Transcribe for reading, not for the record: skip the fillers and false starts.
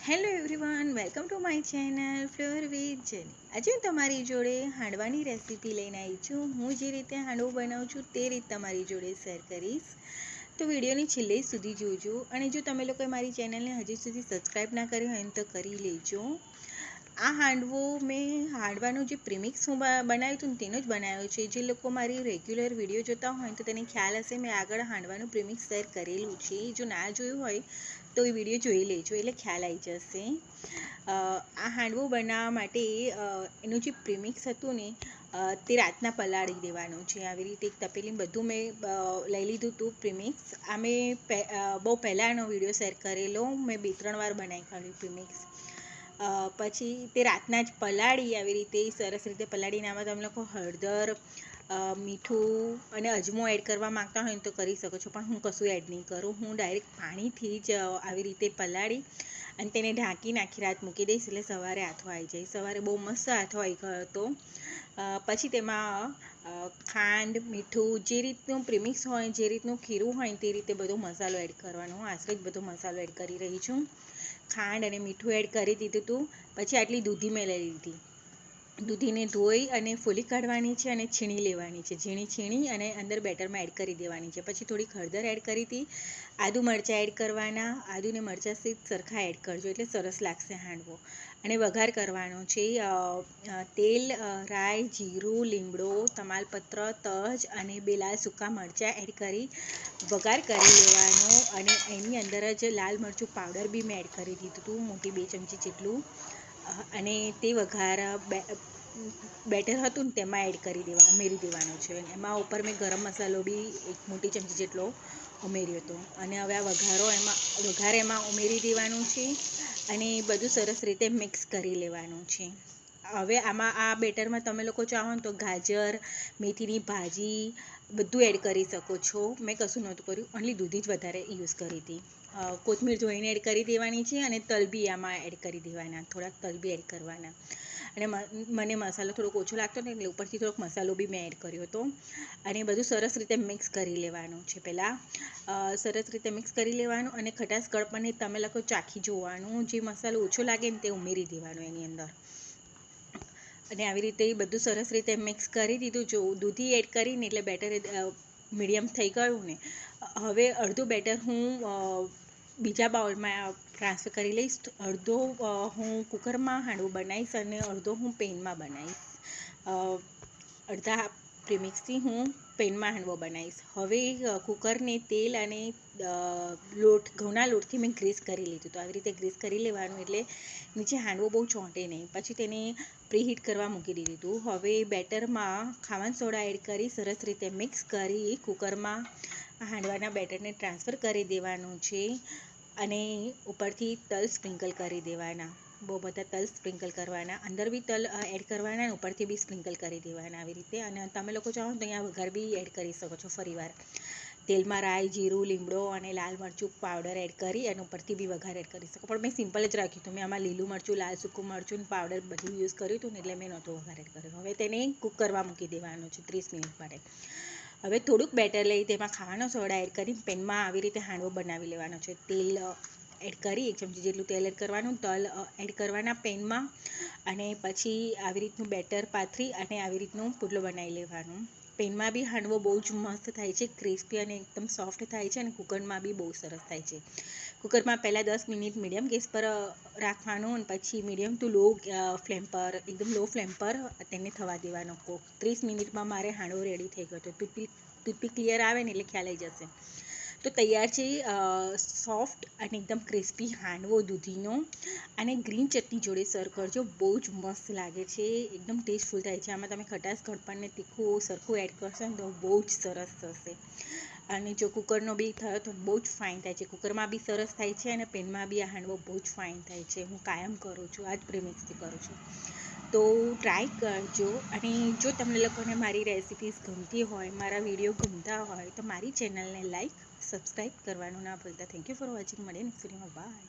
Hello everyone, welcome to my channel flavour with જેની. આજે હું તમારી જોડે હાંડવાની રેસીપી લઈને આવી છું. હું જે રીતે હાંડવો બનાવું છું તે રીત તમારી જોડે શેર કરીશ. તો વિડીયોની છેલ્લે સુધી જોજો. અને જો તમે લોકોએ મારી ચેનલને હજી સુધી સબસ્ક્રાઈબ ના કરી હોય તો કરી લેજો. આ હાંડવો મેં હાંડવાનું જે પ્રીમિક્સ હું બનાવ્યું હતું તેનો જ બનાવ્યો છે. જે લોકો મારી રેગ્યુલર વિડીયો જોતા હોય તો તેને ખ્યાલ હશે મેં આગળ હાંડવાનું પ્રીમિક્સ શેર કરેલું છે. જો ના જોયું હોય તો એ વિડીયો જોઈ લેજો એટલે ખ્યાલ આવી જશે. આ હાંડવો બનાવવા માટે એનું જે પ્રીમિક્સ હતું ને તે રાતના પલાળી દેવાનું છે. આવી રીતે એક તપેલી બધું મેં લઈ લીધું હતું પ્રીમિક્સ. આ મેં બહુ પહેલાંનો વિડીયો શેર કરેલો. મેં 2-3 વાર બનાવી કાઢ્યું પ્રીમિક્સ. પછી તે રાતના જ પલાળી આવી રીતે સરસ રીતે પલાળીને આમાં તમે લોકો હળદર, મીઠું અને અજમો એડ કરવા માગતા હોય તો કરી શકો છો, પણ હું કશું એડ નહીં કરું. હું ડાયરેક્ટ પાણીથી જ આવી રીતે પલાળી અને તેને ઢાંકી નાખી રાત મૂકી દઈશ એટલે સવારે આથો આવી જાય. સવારે બહુ મસ્ત આથો આવી ગયો હતો. પછી તેમાં ખાંડ, મીઠું, જે રીતનું પ્રીમિક્સ હોય, જે રીતનું ખીરું હોય તે રીતે બધો મસાલો એડ કરવાનો. હું આશરે જ બધો મસાલો એડ કરી રહી છું. ખાંડ અને મીઠું એડ કરી દીધું હતું. પછી આટલી દૂધી મેં લઈ લીધી. દૂધીને ધોઈ અને ફોલી કાઢવાની છે અને છીણી લેવાની છે. છીણી અને અંદર બેટરમાં એડ કરી દેવાની છે. પછી થોડીક હળદર એડ કરી હતી. આદુ મરચાં એડ કરવાના. આદુને મરચાં સરખા એડ કરજો એટલે સરસ લાગશે હાંડવો. અને વઘાર કરવાનો છે. તેલ, રાઈ, જીરું, લીમડો, તમાલપત્ર, તજ અને 2 લાલ સૂકા મરચાં એડ કરી વઘાર કરી લેવાનો. અને એની અંદર જ લાલ મરચું પાવડર બી મેં એડ કરી દીધું હતું, મોટી 2 ચમચી જેટલું. અને તે વઘાર બેટર હતું ને તેમાં ઉમેરી દેવાનું છે. એમાં ઉપર મેં ગરમ મસાલો બી 1 મોટી ચમચી જેટલો ઉમેર્યો હતો. અને હવે આ વઘાર એમાં ઉમેરી દેવાનું છે અને બધું સરસ રીતે મિક્સ કરી લેવાનું છે. હવે આમાં આ બેટરમાં તમે લોકો ચાહો તો ગાજર, મેથીની ભાજી બધું એડ કરી શકો છો. મેં કશું નહોતું કર્યું, ઓનલી દૂધી જ વધારે યુઝ કરી હતી. કોથમીર ધોઈને એડ કરી દેવાની છે અને તલ બી આમાં એડ કરી દેવાના, થોડાક તલ બી એડ કરવાના. અને મને મસાલો થોડોક ઓછો લાગતો ને એટલે ઉપરથી થોડોક મસાલો બી મેં એડ કર્યો હતો. અને બધું સરસ રીતે મિક્સ કરી લેવાનું છે. પહેલાં સરસ રીતે મિક્સ કરી લેવાનું અને ખટાશ કડપણને તમે લોકો ચાખી જોવાનું. જે મસાલો ઓછો લાગે ને તે ઉમેરી દેવાનો એની અંદર. અને આવી રીતે બધું સરસ રીતે મિક્સ કરી દીધું. જો દૂધી એડ કરીને એટલે બેટર મીડિયમ થઈ ગયું ને. હવે અડધું બેટર હું બીજા બાઉલમાં ટ્રાન્સફર કરી લઈશ. અડધો હું કુકરમાં હાંડવો બનાવીશ અને અડધો હું પેનમાં બનાવીશ. અડધા પ્રીમિક્સથી હું પેનમાં હાંડવો બનાવીશ. હવે કુકરને તેલ અને ઘઉંના લોટથી મેં ગ્રીસ કરી લીધું. તો આવી રીતે ગ્રીસ કરી લેવાનું એટલે નીચે હાંડવો બહુ ચોંટે નહીં. પછી તેને પ્રીહીટ કરવા મૂકી દીધું હતું. હવે બેટરમાં ખાવાનો સોડા એડ કરી સરસ રીતે મિક્સ કરી કુકરમાં હાંડવાના બેટરને ટ્રાન્સફર કરી દેવાનું છે. અને ઉપરથી તલ સ્પ્રિંકલ કરી દેવાના. બહુ બધા તલ સ્પ્રિંકલ કરવાના. અંદર બી તલ એડ કરવાના અને ઉપરથી બી સ્પ્રિંકલ કરી દેવાના આવી રીતે. અને તમે લોકો ચાહો તો અહીંયા વઘાર બી એડ કરી શકો છો ફરીવાર. તેલમાં રાઈ, જીરું, લીમડો અને લાલ મરચું પાવડર એડ કરી અને ઉપરથી બી વઘાર એડ કરી શકો. પણ મેં સિમ્પલ જ રાખ્યું હતું. મેં આમાં લીલું મરચું, લાલ સૂકું મરચું પાવડર બધું યુઝ કર્યું હતું ને એટલે મેં નહોતો વઘાર એડ કર્યો. હવે તેને કુકરમાં મૂકી દેવાનું છે 30 મિનિટ માટે. હવે થોડુંક બેટર લઈ તેમાં ખાવાનો સોડા એડ કરી પેનમાં આવી રીતે હાંડવો બનાવી લેવાનો છે. તેલ એડ કરી 1 ચમચી જેટલું તેલ એડ કરવાનું, તલ એડ કરવાના પેનમાં. અને પછી આવી રીતનું બેટર પાથરી અને આવી રીતનું પુડલો બનાવી લેવાનું. પેનમાં બી હાંડવો બહુ જ મસ્ત થાય છે, ક્રિસ્પી અને એકદમ સોફ્ટ થાય છે. અને કુકરમાં બી બહુ સરસ થાય છે. કુકરમાં પહેલાં 10 મિનિટ મીડિયમ ગેસ પર રાખવાનું અને પછી મીડિયમ ટુ લો ફ્લેમ પર, એકદમ લો ફ્લેમ પર તેને થવા દેવાનો. 30 મિનિટમાં મારે હાંડવો રેડી થઈ ગયો હતો. ટૂથપીક ક્લિયર આવે ને એટલે ખ્યાલ આવી જશે. તો તૈયાર છે સોફ્ટ અને એકદમ ક્રિસ્પી હાંડવો દૂધીનો. અને ગ્રીન ચટણી જોડે સર્વ કરજો, બહુ જ મસ્ત લાગે છે, એકદમ ટેસ્ટફુલ થાય છે. આમાં તમે ખટાશ, કડપણ ને તીખું સરખું એડ કરશો ને તો બહુ જ સરસ થશે. અને જો કુકરનો બી થયો તો બહુ જ ફાઇન થાય છે. કુકરમાં બી સરસ થાય છે અને પેનમાં બી આ હાંડવો બહુ જ ફાઇન થાય છે. હું કાયમ કરું છું, આ જ પ્રીમિક્સથી કરું છું. તો ટ્રાય કરજો. અને જો તમને લોકોને મારી રેસિપીઝ ગમતી હોય, મારા વિડીયો ગમતા હોય તો મારી ચેનલને લાઈક, સબસ્ક્રાઈબ કરવાનું ના ભૂલતા. Thank you for watching. મળીએ નેક્સ્ટ વિડીયોમાં. બાય.